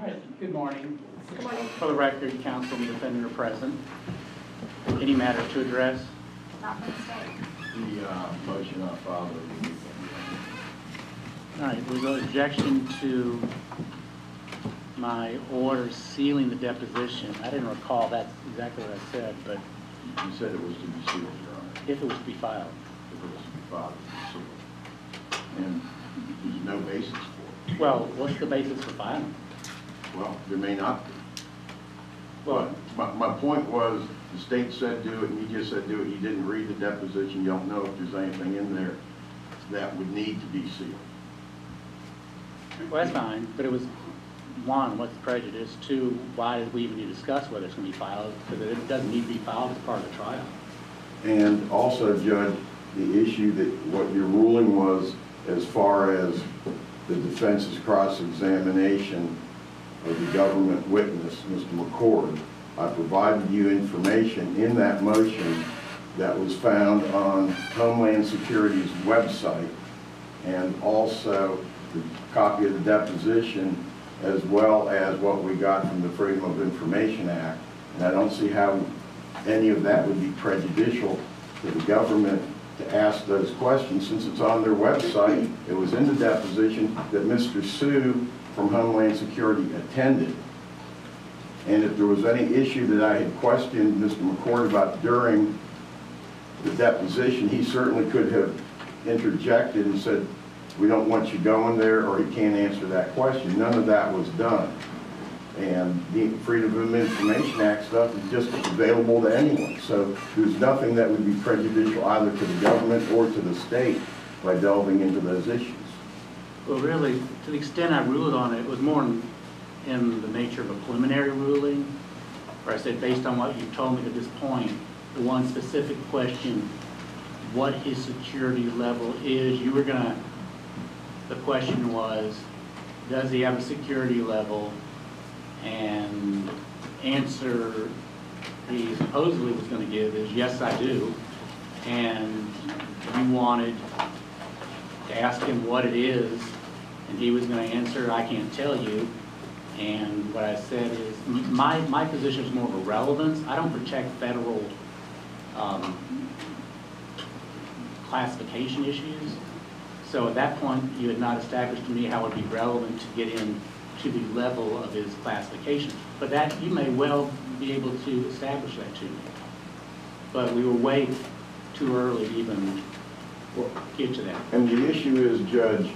All right, good morning. Good morning. For the record, counsel and defendant are present. Any matter to address? Not from the state. The motion I filed. All right, there's an objection to my order sealing the deposition. I didn't recall that's exactly what I said, but You said it was to be sealed, Your Honor. if it was to be filed. If it was to be filed, it was sealed. And there's no basis for it. Well, what's the basis for filing? Well, there may not be. Well, But my point was, the state said do it, and you just said do it. You didn't read the deposition. You don't know if there's anything in there that would need to be sealed. well, that's fine, but it was, one, what's the prejudice? Two, why did we even need to discuss whether it's going to be filed? Because it doesn't need to be filed as part of the trial. And also, Judge, the issue that what your ruling was as far as the defense's cross-examination of the government witness, Mr. McCord, I provided you information in that motion that was found on Homeland Security's website, and also the copy of the deposition, as well as what we got from the Freedom of Information Act. And I don't see how any of that would be prejudicial to the government to ask those questions, since it's on their website. It was in the deposition that Mr. Sue from Homeland Security attended. And if there was any issue that I had questioned Mr. McCord about during the deposition, he certainly could have interjected and said, we don't want you going there, or he can't answer that question. None of that was done. And the Freedom of Information Act stuff is just available to anyone. So there's nothing that would be prejudicial either to the government or to the state by delving into those issues. Well, really, to the extent I ruled on it, it was more in the nature of a preliminary ruling, where I said, based on what you've told me to this point, the one specific question, what his security level is, you were gonna, the question was, does he have a security level? And answer he supposedly was gonna give is, yes, I do. And you wanted to ask him what it is, and he was going to answer, I can't tell you. And what I said is, my position is more of a relevance. I don't protect federal classification issues. So at that point, you had not established to me how it would be relevant to get in to the level of his classification. But that, you may well be able to establish that to me. But we were way too early to even get to that. And the issue is, Judge,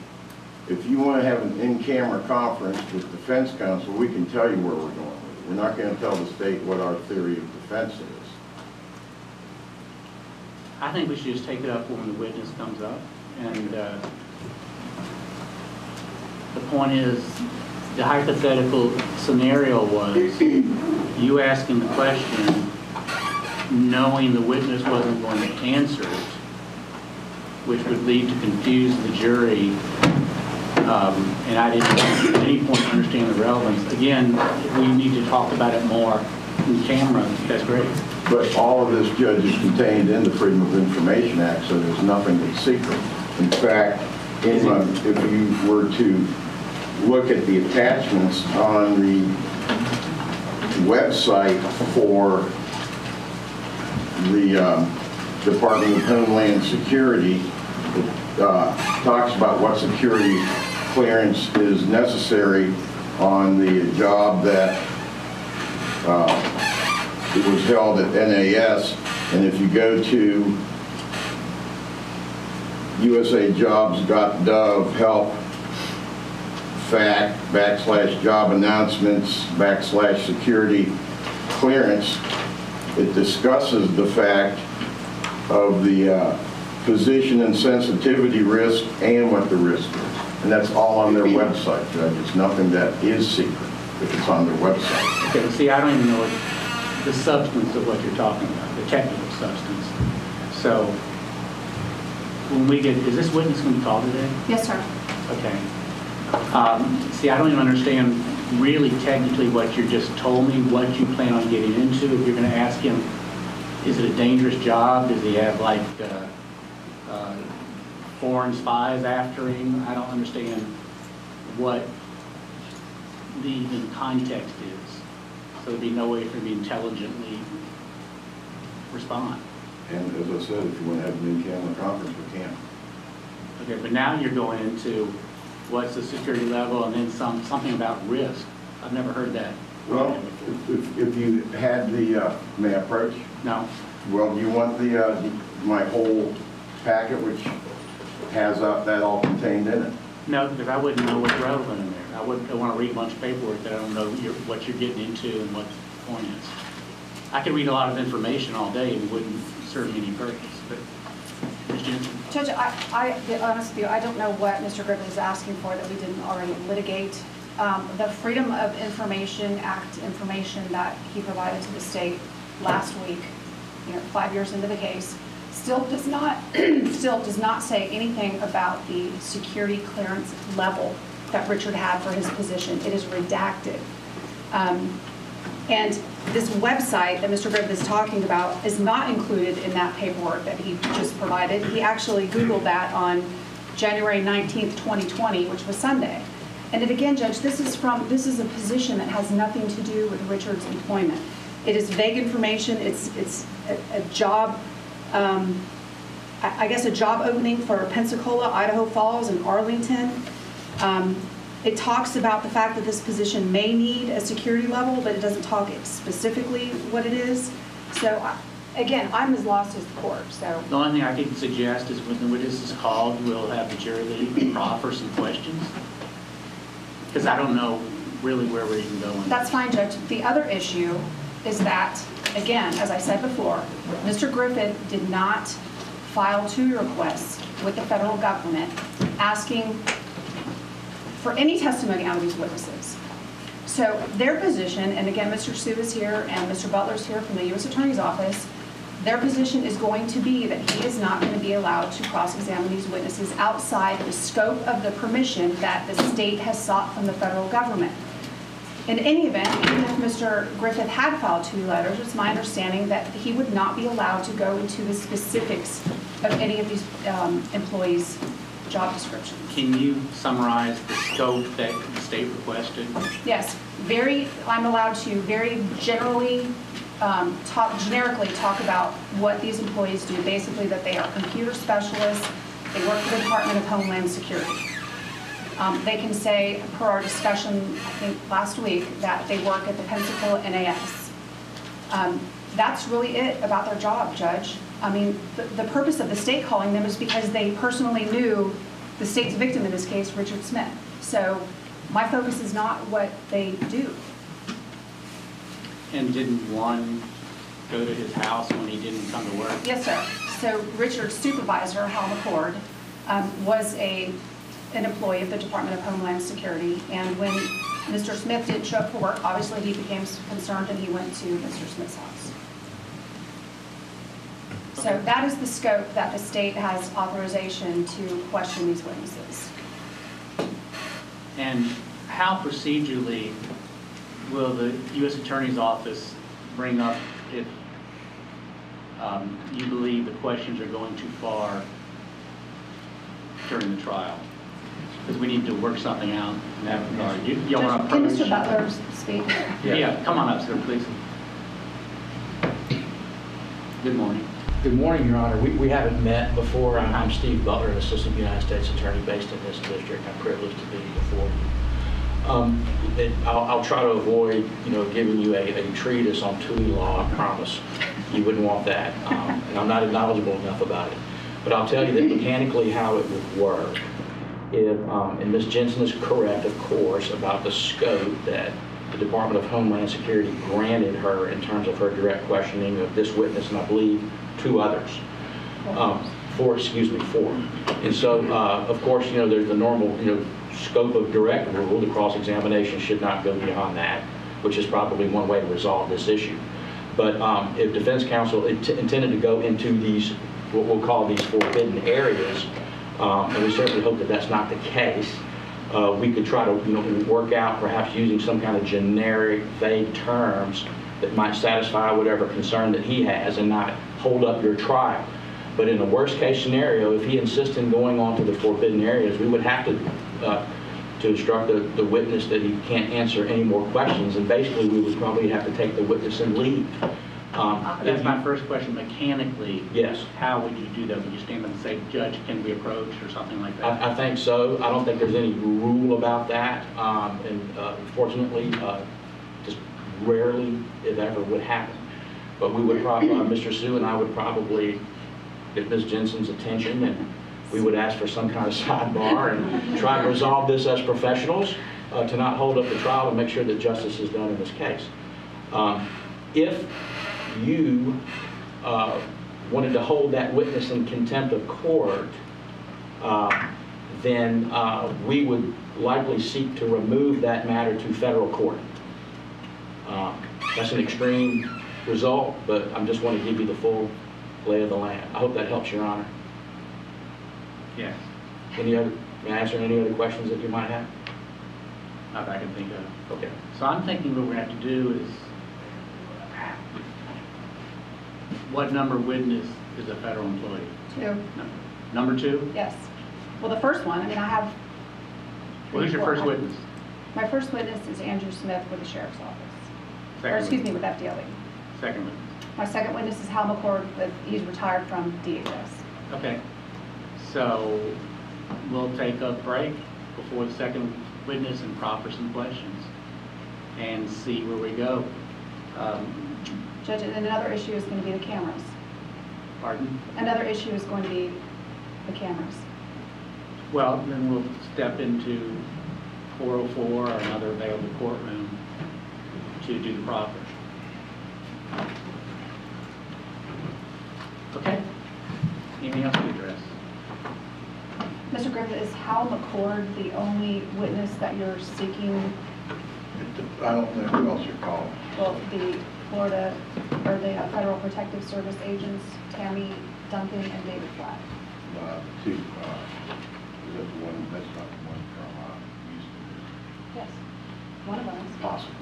if you want to have an in-camera conference with defense counsel, we can tell you where we're going with it. We're not going to tell the state what our theory of defense is. I think we should just take it up when the witness comes up. And the point is, the hypothetical scenario was you asking the question, knowing the witness wasn't going to answer it, which would lead to confuse the jury, and I didn't at any point understand the relevance. Again, if we need to talk about it more in camera, that's great. But all of this, Judge, is contained in the Freedom of Information Act, so there's nothing that's secret. In fact, if you were to look at the attachments on the website for the Department of Homeland Security, it talks about what security clearance is necessary on the job that it was held at NAS. And if you go to usajobs.gov help fact /job announcements /security clearance, it discusses the fact of the position and sensitivity risk and what the risk is. And that's all on their website, Judge. It's nothing that is secret if it's on their website. Okay, see, I don't even know what the substance of what you're talking about, the technical substance. So, when we get, is this witness going to be called today? Yes, sir. Okay. See, I don't even understand really technically what you just told me, what you plan on getting into. If you're going to ask him, is it a dangerous job? Does he have like foreign spies after him? I don't understand what the even context is. So there'd be no way for me to intelligently respond. And as I said, if you want to have an in-camera conference, we can. Okay, but now you're going into what's the security level and then something about risk. I've never heard that. Well, if you had the, may I approach? No. Well, do you want the, my whole packet, which has that all contained in it? No, because I wouldn't know what's relevant in there. I wouldn't want to read a bunch of paperwork that I don't know what you're getting into and what the point is. I could read a lot of information all day and it wouldn't serve me any purpose, but Ms. Jensen? Judge, I'll be honest with you, I don't know what Mr. Griffin is asking for that we didn't already litigate. The Freedom of Information Act information that he provided to the state last week, 5 years into the case, still does not say anything about the security clearance level that Richard had for his position. It is redacted. And this website that Mr. Griffin is talking about is not included in that paperwork that he just provided. He actually Googled that on January 19th, 2020, which was Sunday. And again, Judge, this is a position that has nothing to do with Richard's employment. It is vague information. It's a job, I guess a job opening for Pensacola, Idaho Falls, and Arlington. It talks about the fact that this position may need a security level, but it doesn't talk specifically what it is. So again, I'm as lost as the court. So the only thing I can suggest is when the witness is called, we'll have the jury leave and proffer some questions. Because I don't know really where we're even going. That's fine, Judge. The other issue is that, again, as I said before, Mr. Griffith did not file 2 requests with the federal government asking for any testimony out of these witnesses. So their position, and again, Mr. Sue is here and Mr. Butler's here from the U.S. Attorney's Office, their position is going to be that he is not going to be allowed to cross-examine these witnesses outside the scope of the permission that the state has sought from the federal government. In any event, even if Mr. Griffith had filed 2 letters, it's my understanding that he would not be allowed to go into the specifics of any of these employees' job descriptions. Can you summarize the scope that the state requested? Yes, I'm allowed to very generally generically talk about what these employees do. Basically, that they are computer specialists. They work for the Department of Homeland Security. They can say, per our discussion, I think last week, that they work at the Pensacola NAS. That's really it about their job, Judge. I mean, the purpose of the state calling them is because they personally knew the state's victim in this case, Richard Smith. So my focus is not what they do. And didn't one go to his house when he didn't come to work? Yes, sir. So Richard's supervisor, Hal McCord, was an employee of the Department of Homeland Security. And when Mr. Smith didn't show up for work, obviously he became concerned and he went to Mr. Smith's house. So that is the scope that the state has authorization to question these witnesses. And how procedurally will the U.S. Attorney's Office bring up if you believe the questions are going too far during the trial? Because we need to work something out in that regard. You want to Can approach? Mr. Butler speak? Yeah, come on up, sir, please. Good morning. Good morning, Your Honor. We haven't met before. I'm Steve Butler, an Assistant United States Attorney based in this district. I'm privileged to be before you. I'll try to avoid, giving you a treatise on TUI law. I promise you wouldn't want that. And I'm not knowledgeable enough about it. But I'll tell you that mechanically how it would work. And Ms. Jensen is correct, of course, about the scope that the Department of Homeland Security granted her in terms of her direct questioning of this witness and I believe 2 others. 4. And so, of course, there's the normal, scope of direct rule. The cross-examination should not go beyond that, which is probably one way to resolve this issue. But if defense counsel intended to go into these, what we'll call these forbidden areas, and we certainly hope that that's not the case, we could try to work out perhaps using some kind of generic, vague terms that might satisfy whatever concern that he has and not hold up your trial. But in the worst case scenario, if he insists in going on to the forbidden areas, we would have to to instruct the witness that he can't answer any more questions, and basically we would probably have to take the witness and leave. That's my first question. Mechanically, Yes. how would you do that? Would you stand up and say, "Judge, can we approach," or something like that? I think so. I don't think there's any rule about that, and fortunately, just rarely, if ever, would happen. But we would probably, Mr. Sue and I would probably get Ms. Jensen's attention, and we would ask for some kind of sidebar and try to resolve this as professionals to not hold up the trial and make sure that justice is done in this case. If you wanted to hold that witness in contempt of court, then we would likely seek to remove that matter to federal court. That's an extreme result, but I just want to give you the full lay of the land. I hope that helps, Your Honor. Yes, May I answer any other questions that you might have? not that I can think of. Okay. So I'm thinking what we're going to have to do is, what number witness is a federal employee? 2, Number 2? yes. Well, the first one, I mean, I have. Well, who's your first witness? My first witness is Andrew Smith with the Sheriff's Office. Second Or excuse me, witness. with FDLE. Second witness. My second witness is Hal McCord, he's retired from DHS. Okay. So we'll take a break before the second witness and proffer some questions and see where we go. Judge, and another issue is going to be the cameras. Pardon? Another issue is going to be the cameras. Well, then we'll step into 404 or another available courtroom to do the proffer. Okay. Anything else to address? Mr. Griffith, is Hal McCord the only witness that you're seeking? I don't know who else you're calling. Well, the Florida, or the Federal Protective Service agents, Tammy Duncan and David Flatt. Is that the one, that's not the one from Houston, Yes, one of them is is. it? Possible.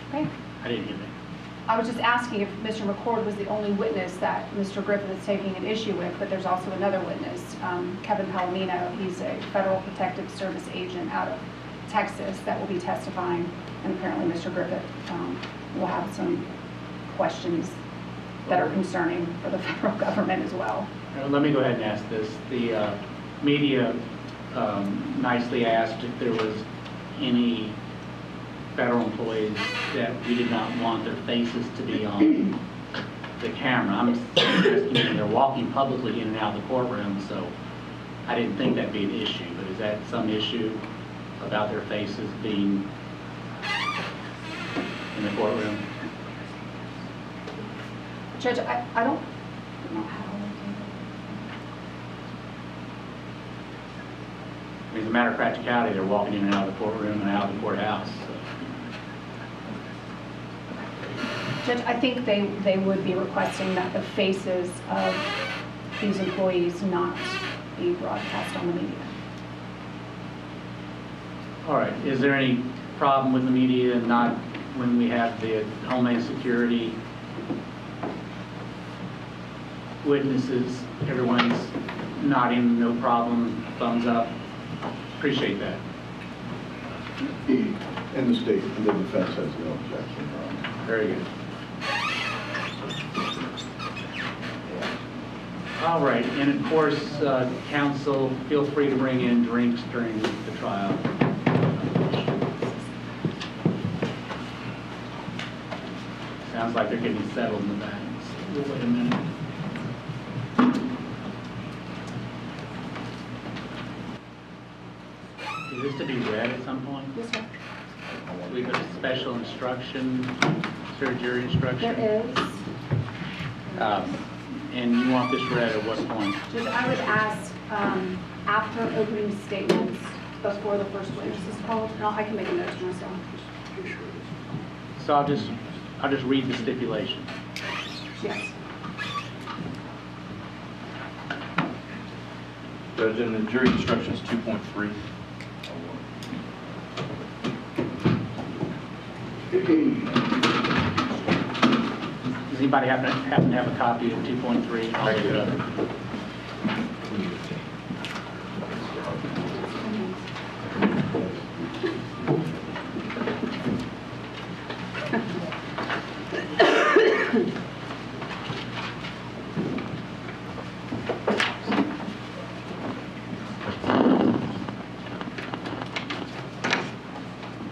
Okay. I didn't hear that. I was just asking if Mr. McCord was the only witness that Mr. Griffith is taking an issue with, but there's also another witness, Kevin Palomino. He's a Federal Protective Service agent out of Texas that will be testifying, and apparently Mr. Griffith will have some questions that are concerning for the federal government as well. Let me go ahead and ask this. The media nicely asked if there was any federal employees that we did not want their faces to be on the camera. I'm asking, they're walking publicly in and out of the courtroom, so I didn't think that'd be an issue, but is that some issue about their faces being in the courtroom? Judge, I don't know how. I mean, as a matter of practicality, they're walking in and out of the courtroom and out of the courthouse. So. Judge, I think they would be requesting that the faces of these employees not be broadcast on the media. All right, is there any problem with the media not when we have the Homeland Security witnesses, everyone's nodding, no problem, thumbs up? Appreciate that. And the state, and the defense has no objection. Very good. All right, and of course, counsel, feel free to bring in drinks during the trial. Sounds like they're getting settled in the back. We'll wait a minute. Is this to be read at some point? Yes, sir. We got a special instruction, is there a jury instruction? There is. And you want this read at what point? Judge, I would ask after opening statements before the first witness is called. No, I can make a note to myself. So I'll just read the stipulation. Yes. Judge, in the jury instructions 2.3. Does anybody happen to have a copy of 2.3? I'll look it up.